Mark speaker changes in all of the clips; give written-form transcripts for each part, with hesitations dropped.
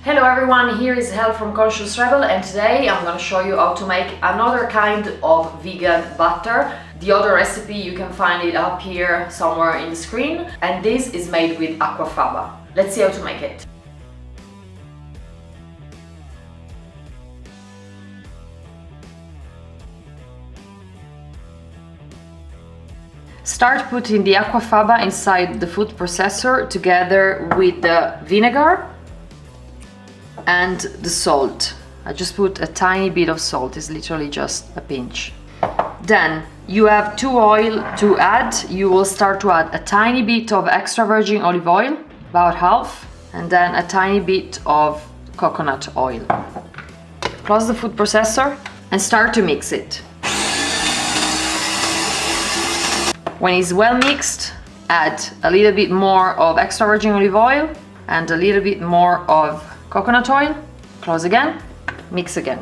Speaker 1: Hello everyone, here is Hel from Conscious Rebhell, and today I'm going to show you how to make another kind of vegan butter. The other recipe, you can find it up here somewhere in the screen, and this is made with Aquafaba. Let's see how to make it. Start putting the Aquafaba inside the food processor together with the vinegar and the salt. I just put a tiny bit of salt, it's literally just a pinch. Then you have 2 oil to add. You will start to add a tiny bit of extra virgin olive oil, about half, and then a tiny bit of coconut oil. Close the food processor and start to mix it. When it's well mixed, add a little bit more of extra virgin olive oil and a little bit more of coconut oil. Close again, mix again.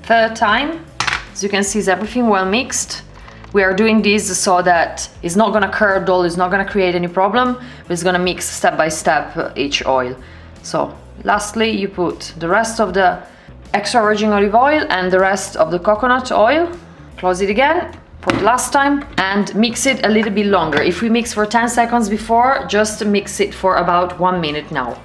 Speaker 1: Third time, as you can see, is everything well mixed. We are doing this so that it's not gonna curdle, it's not gonna create any problem, but it's gonna mix step by step each oil. So lastly, you put the rest of the extra virgin olive oil and the rest of the coconut oil. Close it again, put last time, and mix it a little bit longer. If we mix for 10 seconds before, just mix it for about 1 minute now.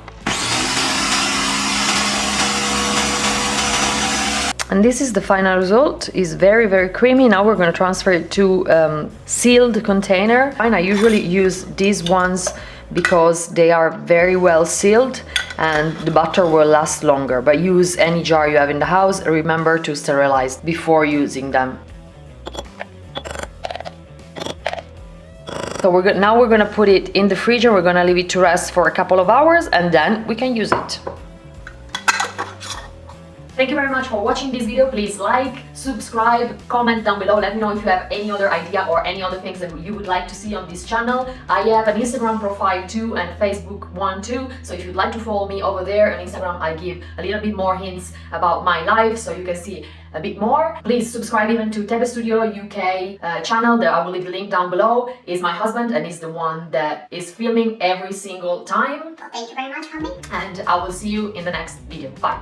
Speaker 1: And this is the final result. It's very creamy. Now we're going to transfer it to sealed container. And I usually use these ones because they are very well sealed and the butter will last longer. But use any jar you have in the house. Remember to sterilize before using them. So now we're gonna put it in the fridge and we're gonna leave it to rest for a couple of hours and then we can use it. Thank you very much for watching this video. Please like, subscribe, comment down below. Let me know if you have any other idea or any other things that you would like to see on this channel. I have an Instagram profile too and Facebook one too. So if you'd like to follow me over there on Instagram, I give a little bit more hints about my life so you can see a bit more. Please subscribe even to tbsp UK channel. There I will leave the link down below. Is my husband and is the one that is filming every single time.
Speaker 2: Thank you very much, honey.
Speaker 1: And I will see you in the next video. Bye.